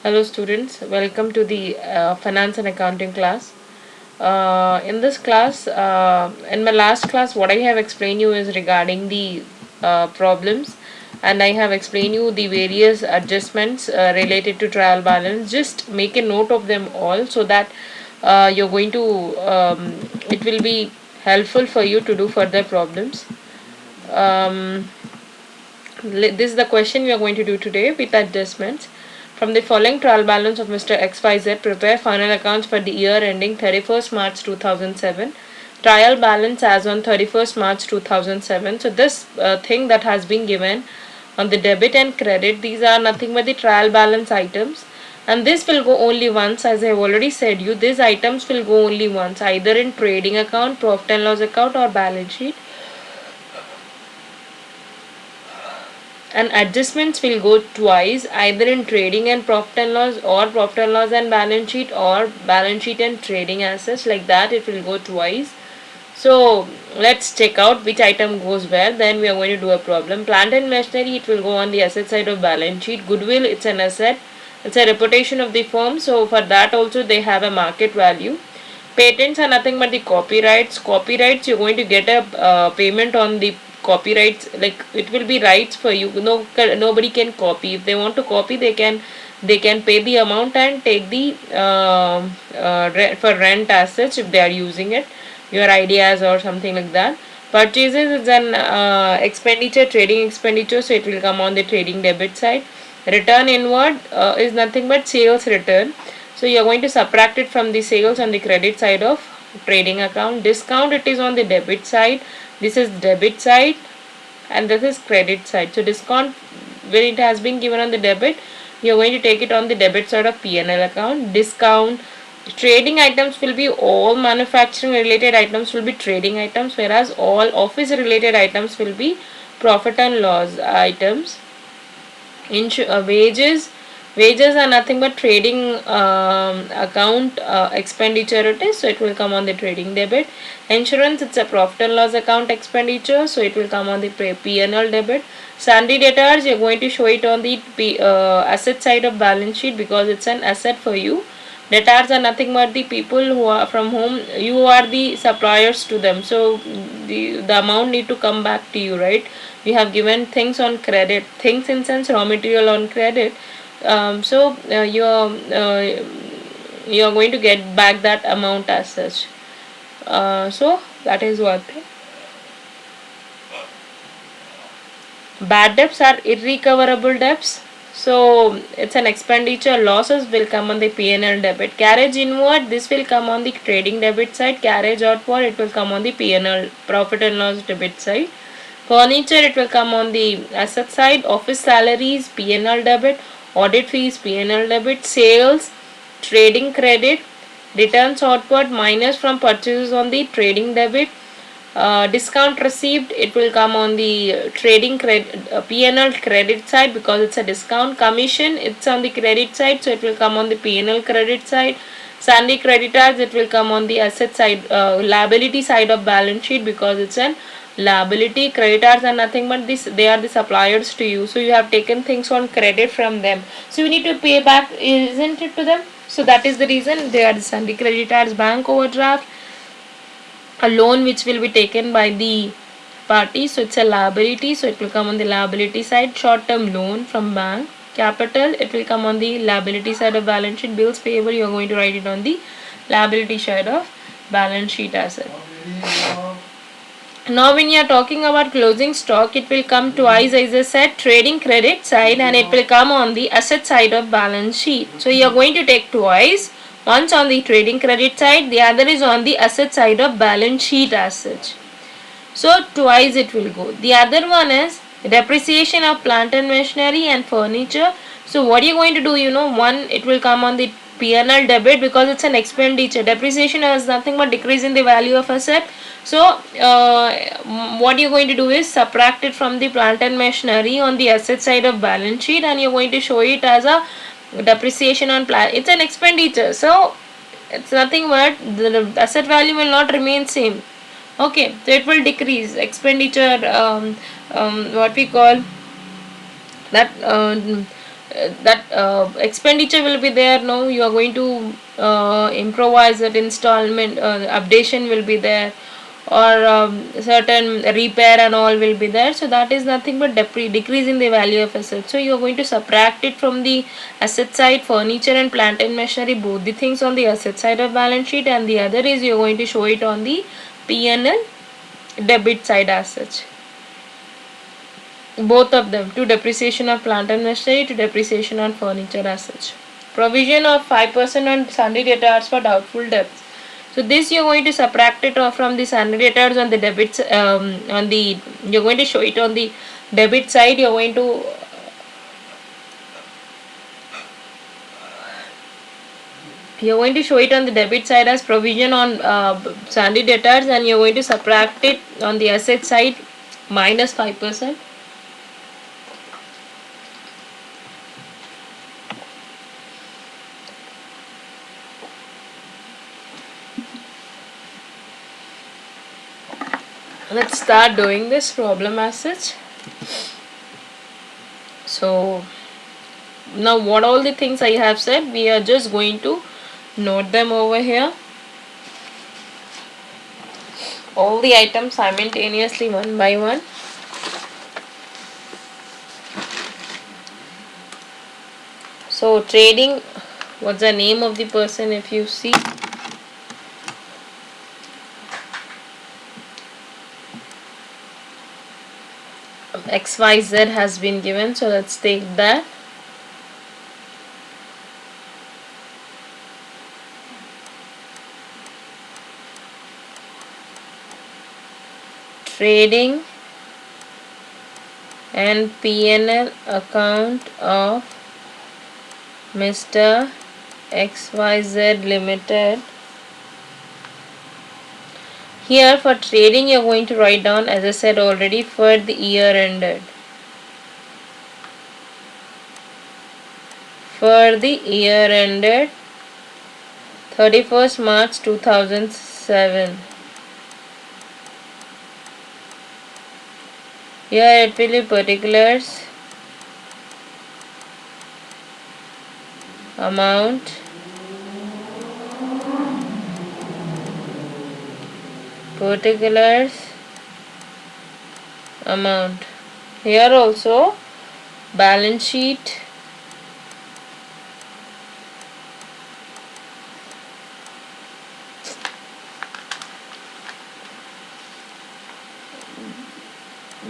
Hello students, welcome to the finance and accounting class. In this class, in my last class, what I have explained you is regarding the problems, and I have explained you the various adjustments related to trial balance. Just make a note of them all so that you're going to it will be helpful for you to do further problems. Um, this is the question we are going to do today with adjustments. From the following trial balance of Mr. XYZ, prepare final accounts for the year ending 31st March 2007. Trial balance as on 31st March 2007. So, this thing that has been given on the debit and credit, these are nothing but the trial balance items. And this will go only once, as I have already said you. These items will go only once, either in trading account, profit and loss account, or balance sheet. And adjustments will go twice, either in trading and profit and loss, or profit and loss and balance sheet, or balance sheet and trading assets. Like that it will go twice. So let's check out which item goes where. Then we are going to do a problem. Plant and machinery, it will go on the asset side of balance sheet. Goodwill, it's an asset, it's a reputation of the firm, so for that also they have a market value. Patents are nothing but the copyrights. You're going to get a payment on the copyrights, like it will be rights for you. Nobody can copy. If they want to copy, they can pay the amount and take the for rent as such, if they are using it, your ideas or something like that. Purchases is an expenditure, trading expenditure, so it will come on the trading debit side. Return inward is nothing but sales return, so you are going to subtract it from the sales on the credit side of trading account. Discount, it is on the debit side. This is debit side and this is credit side. So discount, when it has been given on the debit, you are going to take it on the debit side of P&L account. Discount, trading items will be all manufacturing related items will be trading items, whereas all office related items will be profit and loss items. Wages are nothing but trading account expenditure it is, so it will come on the trading debit. Insurance, it's a profit and loss account expenditure, so it will come on the P&L debit. Sundry debtors, you're going to show it on the asset side of balance sheet because it's an asset for you. Debtors are nothing but the people who are from whom you are the suppliers to them, so the amount need to come back to you, right? You have given things on credit, things in sense raw material on credit. You're going to get back that amount as such. So that is one thing. Bad debts are irrecoverable debts, so it's an expenditure. Losses will come on the P&L debit. Carriage inward, this will come on the trading debit side. Carriage outward, it will come on the P&L profit and loss debit side. Furniture, it will come on the asset side. Office salaries, P&L debit. Audit fees, P&L debit. Sales, trading credit. Returns outward minus from purchases on the trading debit. Discount received, it will come on the trading credit P&L credit side because it's a discount. Commission, it's on the credit side, so it will come on the P&L credit side. Sundry creditors, it will come on the asset side, liability side of balance sheet because it's an liability. Creditors are nothing but this, they are the suppliers to you, so you have taken things on credit from them, so you need to pay back, isn't it, to them? So that is the reason they are the sundry creditors. Bank overdraft, a loan which will be taken by the party, so it's a liability, so it will come on the liability side. Short term loan from bank. Capital, it will come on the liability side of balance sheet. Bills payable, you are going to write it on the liability side of balance sheet asset. Now when you are talking about closing stock, it will come twice, as I said, trading credit side, and it will come on the asset side of balance sheet. So you are going to take twice. Once on the trading credit side, the other is on the asset side of balance sheet as such. So twice it will go. The other one is depreciation of plant and machinery and furniture. So what are you going to do? One, it will come on the P&L debit because it's an expenditure. Depreciation is nothing but decrease in the value of asset. So what you're going to do is subtract it from the plant and machinery on the asset side of balance sheet, and you're going to show it as a depreciation on plant. It's an expenditure, so it's nothing but the asset value will not remain same. Okay, so it will decrease expenditure, what we call that that expenditure will be there. No, you are going to improvise that installment, updation will be there, or certain repair and all will be there. So that is nothing but decrease in the value of asset. So you are going to subtract it from the asset side, furniture and plant and machinery, both the things on the asset side of balance sheet, and the other is you are going to show it on the P&L debit side as such. Both of them, to depreciation of plant and machinery, to depreciation on furniture as such. Provision of 5% on sundry debtors for doubtful debts. So this you're going to subtract it off from the sundry debtors on the debits, on the, you're going to show it on the debit side. You're going to show it on the debit side as provision on sundry debtors, and you're going to subtract it on the asset side minus 5%. Let's start doing this problem as such. So now what all the things I have said, we are just going to note them over here, all the items simultaneously one by one. So trading, what's the name of the person? If you see, XYZ has been given, so let's take that. Trading and P&L account of Mr. XYZ Limited. Here for trading you're going to write down, as I said already, for the year ended. For the year ended 31st March 2007. Here it will be particulars, amount, particulars, amount. Here also balance sheet,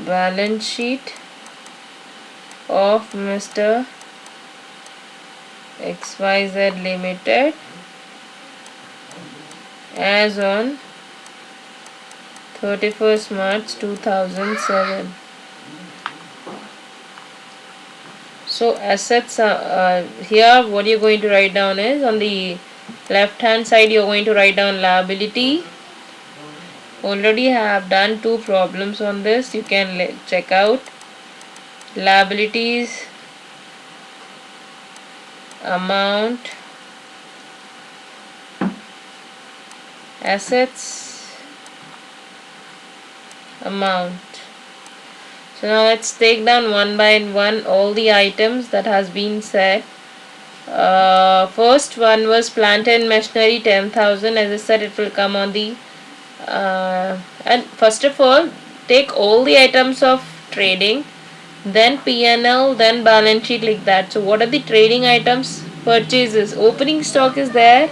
balance sheet of Mr. XYZ Limited as on 31st March 2007. So assets, here what you're going to write down is, on the left hand side you're going to write down liability. Already have done 2 problems on this, you can check out. Liabilities, amount, assets, amount. So now let's take down one by one all the items that has been said. First one was plant and machinery 10,000. As I said, it will come on the and first of all take all the items of trading, then P&L, then balance sheet, like that. So what are the trading items? Purchases. Opening stock is there.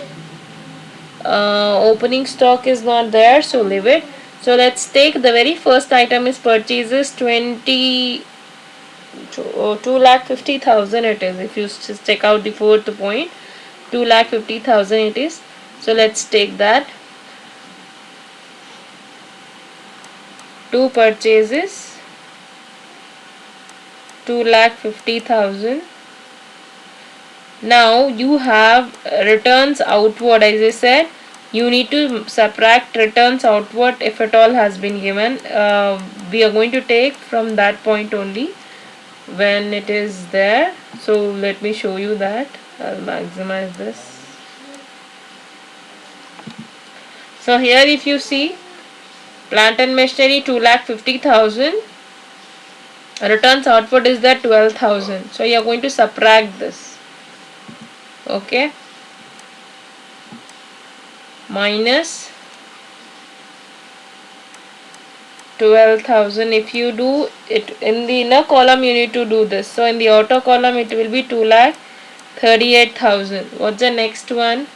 Opening stock is not there, so leave it. So let's take the very first item is purchases, 2,50,000 it is. If you just check out the fourth point, 2,50,000 it is. So let's take that. 2 purchases, 2,50,000. Now you have returns outward. As I said, you need to subtract returns outward if at all has been given. We are going to take from that point only when it is there. So let me show you that. I'll maximize this. So here if you see, plant and machinery 2,50,000, Returns output is that 12,000. So you are going to subtract this. Okay. Minus 12,000. If you do it in the inner column, you need to do this. So in the outer column, it will be 2,38,000. What's the next one?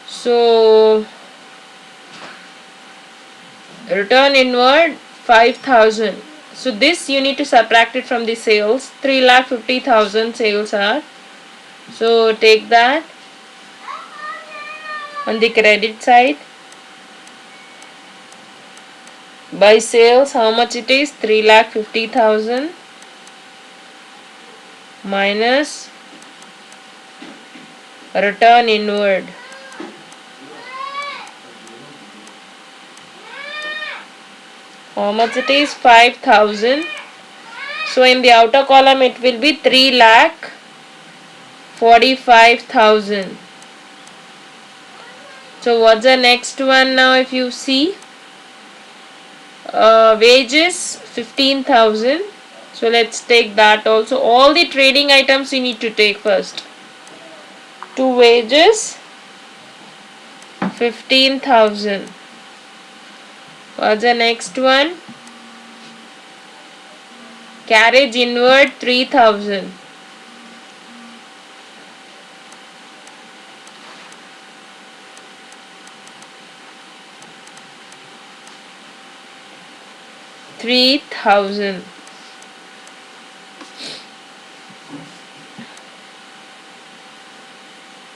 So return inward 5,000. So this you need to subtract it from the sales. 3,50,000 sales are. So take that on the credit side. By sales, how much it is? 3,50,000 minus return inward. How much it is? 5,000. So in the outer column it will be 3,45,000. So what's the next one now? If you see, wages 15,000. So let's take that also. All the trading items you need to take first. To wages 15,000. What's the next one? Carriage inward 3,000.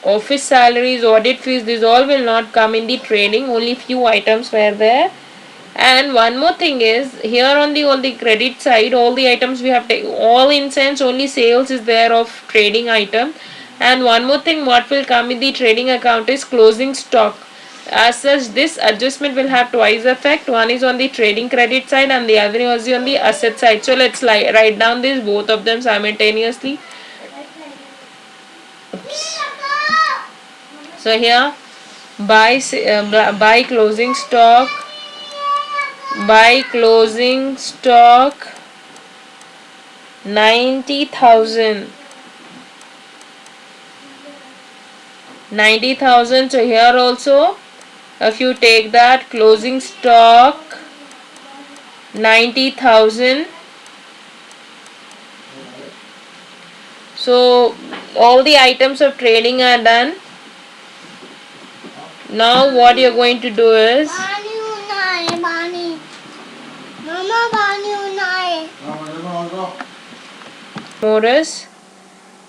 Office salaries, audit fees, these all will not come in the trading. Only few items were there. And one more thing is, here on the all the credit side, all the items we have taken, all in sense only sales is there of trading item. And one more thing, what will come in the trading account is closing stock. As such, this adjustment will have twice effect. One is on the trading credit side and the other is on the asset side. So let's write down this both of them simultaneously. Oops. So here buy closing stock, buy closing stock 90,000. 90,000. So here also, if you take that closing stock 90,000. So all the items of trading are done. Now what you're going to do is Morris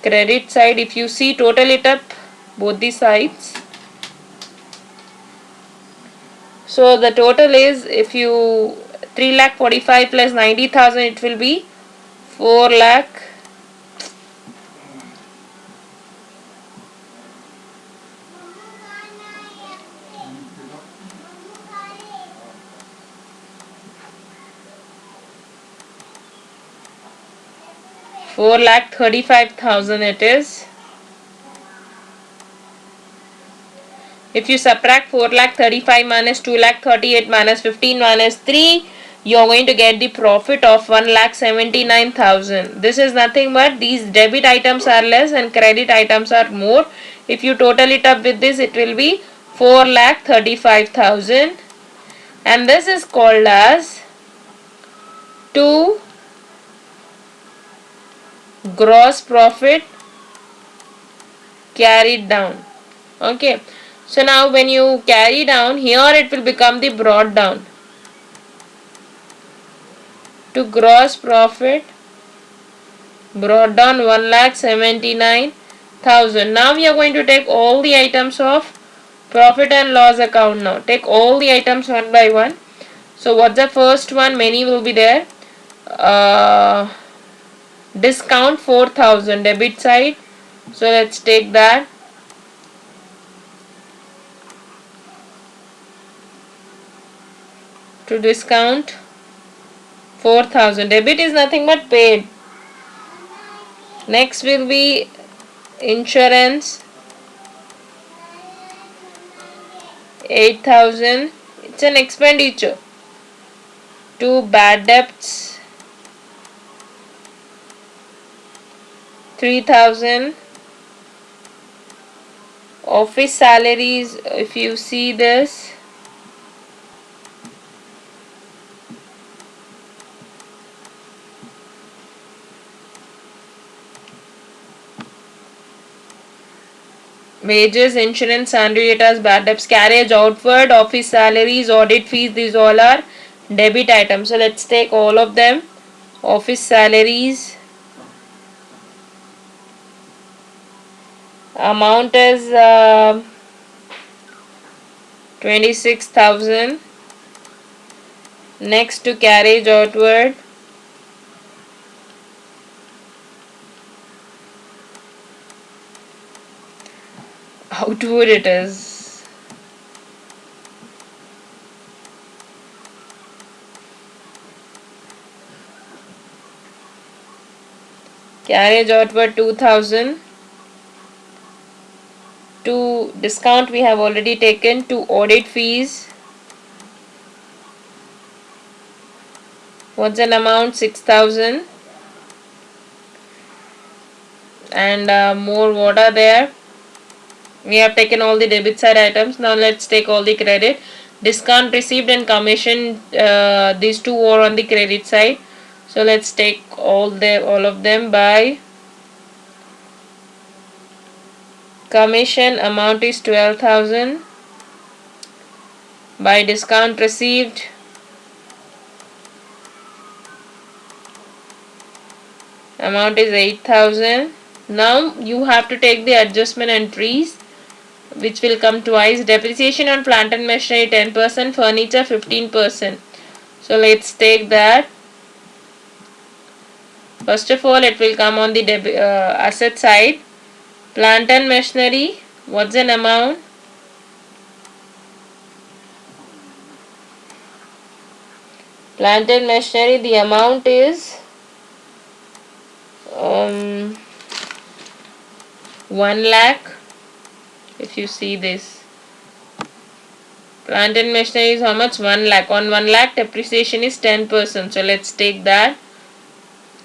credit side. If you see, total it up both the sides. So the total is, if you 3,45,000 plus 90,000, it will be 4 lakh. $4,35,000 it is. If you subtract 4,35,000 minus 2,38,000 minus 15 minus 3, you are going to get the profit of 1,79,000. This is nothing but these debit items are less and credit items are more. If you total it up with this, it will be 4,35,000. And this is called as 2 gross profit carried down. Okay. So now when you carry down, here it will become the brought down. To gross profit brought down 1,79,000. Now we are going to take all the items of profit and loss account now. Take all the items one by one. So what's the first one? Many will be there. Discount 4,000, debit side. So let's take that. To discount 4,000. Debit is nothing but paid. Next will be insurance 8,000. It's an expenditure. 2 bad debts. 3,000. Office salaries, if you see this, wages, insurance, sundry debtors, bad debts, carriage outward, office salaries, audit fees, these all are debit items. So let's take all of them. Office salaries, amount is 26,000. Next to carriage outward, outward it is carriage outward 2,000. To discount we have already taken. To audit fees, what's an amount? 6,000. And more, what are there? We have taken all the debit side items. Now let's take all the credit. Discount received and commission, these two are on the credit side. So let's take all of them. By commission, amount is 12,000. By discount received, amount is 8,000. Now you have to take the adjustment entries, which will come twice. Depreciation on plant and machinery 10%, furniture 15%. So let's take that. First of all, it will come on the asset side. Plant and machinery, what's an amount? Plant and machinery, the amount is 1 lakh. If you see this, plant and machinery is how much? 1 lakh. On 1 lakh, depreciation is 10%. So let's take that.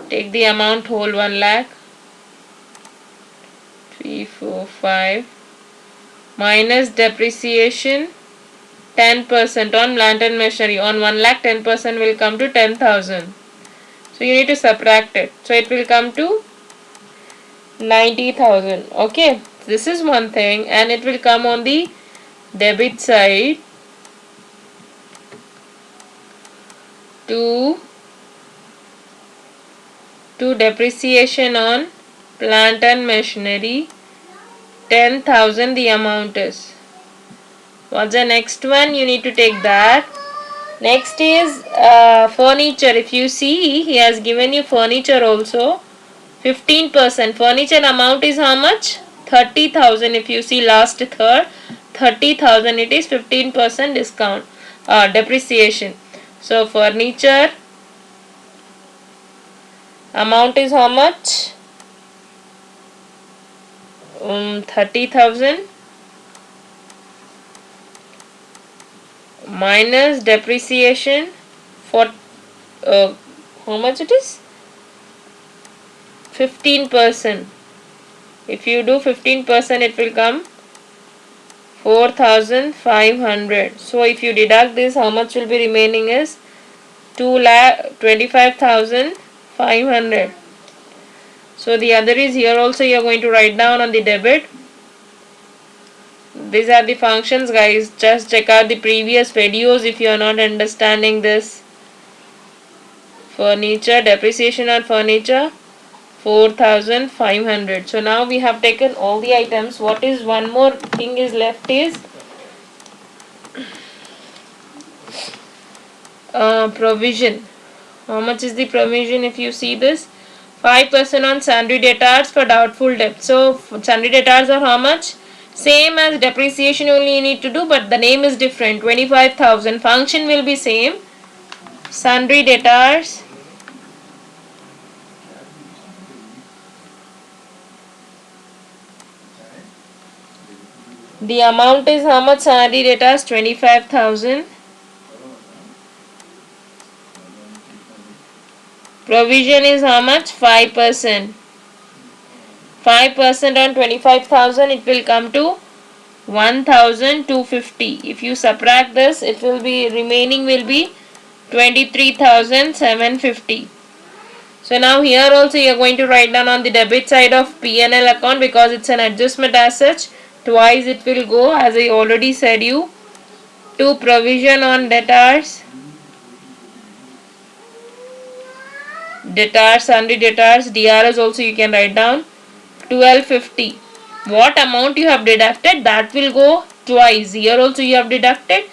Take the amount whole 1 lakh. 3, 4, 5 minus depreciation 10% on plant and machinery. On 1 lakh, 10% will come to 10,000. So you need to subtract it. So it will come to 90,000. Okay, this is one thing, and it will come on the debit side to depreciation on plant and machinery 10,000 the amount is. What's the next one? You need to take that. Next is furniture. If you see, he has given you furniture also 15%. Furniture amount is how much? 30,000. If you see last third, 30,000, it is 15% discount, depreciation. So furniture amount is how much? 30,000 minus depreciation for how much it is? 15%. If you do 15%, it will come 4,500. So if you deduct this, how much will be remaining is 2,25,500. So the other is here also you are going to write down on the debit. These are the functions, guys. Just check out the previous videos if you are not understanding this. Furniture, depreciation on furniture 4,500. So now we have taken all the items. What is one more thing is left is provision. How much is the provision? If you see this, 5% on sundry debtors for doubtful debt. So sundry debtors are how much? Same as depreciation, only you need to do, but the name is different. 25,000. Function will be same. Sundry debtors The amount is how much, salary debtors? 25,000. Provision is how much? 5%. 5% on 25,000, it will come to 1,250. If you subtract this, it will be, remaining will be 23,750. So now here also you are going to write down on the debit side of P&L account, because it's an adjustment as such. Twice it will go, as I already said you, to provision on debtors, sundry debtors, DRS also you can write down 1250. What amount you have deducted, that will go twice. Here also you have deducted,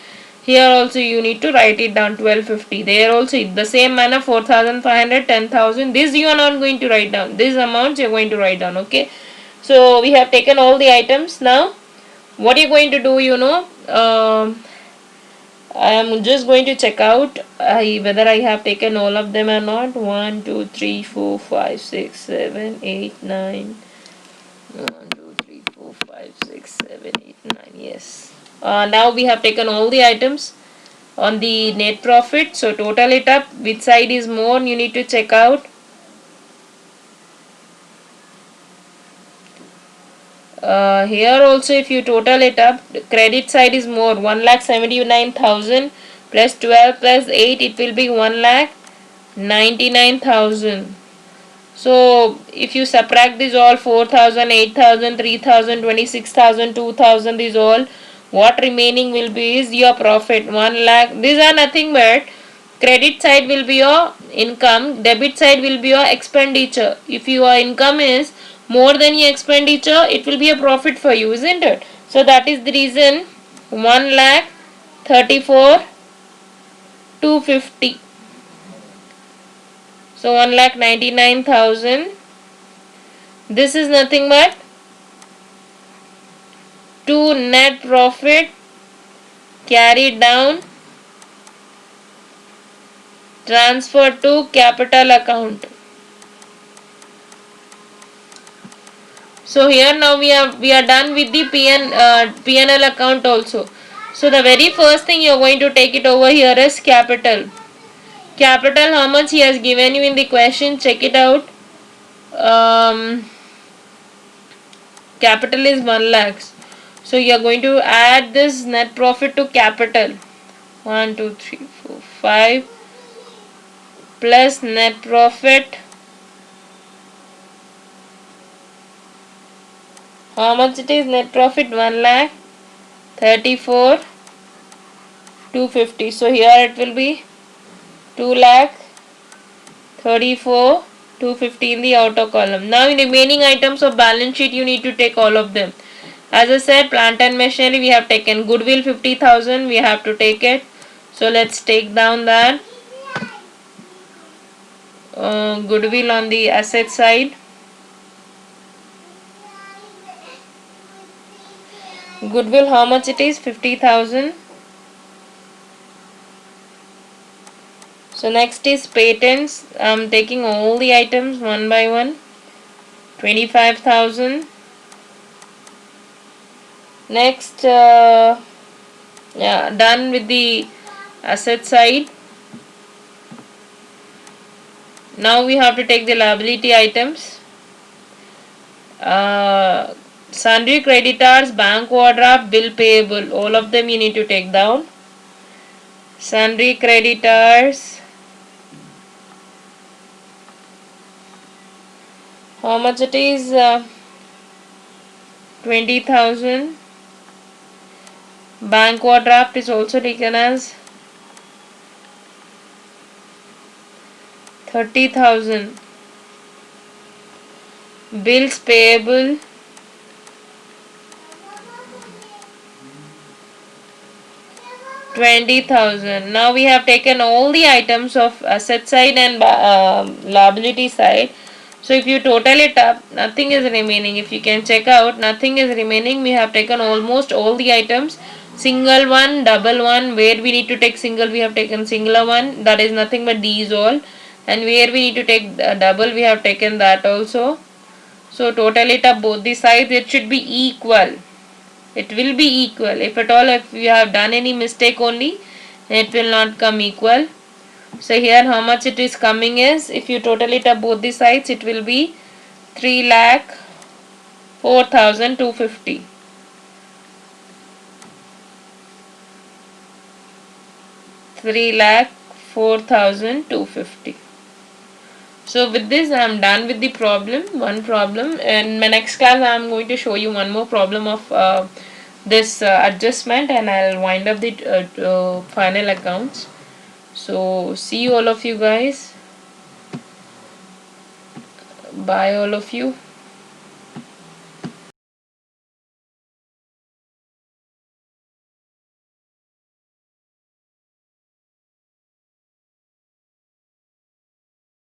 here also you need to write it down 1250. There also in the same manner 4,500, 10,000. This you are not going to write down. These amounts you are going to write down. Okay. So we have taken all the items. Now what you are going to do, I am just going to check out whether I have taken all of them or not. 1, 2, 3, 4, 5, 6, 7, 8, 9. 1, 2, 3, 4, 5, 6, 7, 8, 9. Yes. Now we have taken all the items on the net profit. So total it up. Which side is more? You need to check out. Here also if you total it up, credit side is more. 1,79,000 plus 12 plus 8, it will be 1,99,000. So if you subtract this all, 4,000, 8,000, 3,000, 26,000, 2,000, these all, what remaining will be is your profit. 1 lakh. These are nothing but credit side will be your income, debit side will be your expenditure. If your income is more than your expenditure, it will be a profit for you, isn't it? So that is the reason 1 lakh 34 250. So 1,99,000. This is nothing but to net profit carried down, transfer to capital account. So here now we are done with the P&L account also. So the very first thing you are going to take it over here is capital. Capital, how much he has given you in the question, check it out. Capital is 1 lakh. So you are going to add this net profit to capital. 1, 2, 3, 4, 5 plus net profit. How much it is? Net profit 1 lakh 34 250. So here it will be 2 lakh 34 250 in the outer column. Now in remaining items of balance sheet you need to take all of them. As I said, plant and machinery we have taken. Goodwill 50,000 we have to take it. So let's take down that. Goodwill on the asset side. Goodwill, how much it is? 50,000. So next is patents. I'm taking all the items one by one. 25,000. Next, done with the asset side. Now we have to take the liability items. Sundry creditors, bank overdraft, bill payable. All of them you need to take down. Sundry creditors. How much it is? 20,000. Bank overdraft is also taken as 30,000. Bills payable 20,000. Now we have taken all the items of asset side and liability side. So if you total it up, nothing is remaining. If you can check out, nothing is remaining. We have taken almost all the items. Single one, double one. Where we need to take single, we have taken singular one. That is nothing but these all. And where we need to take double, we have taken that also. So total it up both the sides. It should be equal. It will be equal. If at all if you have done any mistake only, it will not come equal. So here how much it is coming is, if you total it up both the sides, it will be 3,04,250. 3,04,250. So with this I am done with the problem, one problem. In my next class I am going to show you one more problem of this adjustment, and I'll wind up the final accounts. So see you all of you guys. Bye all of you.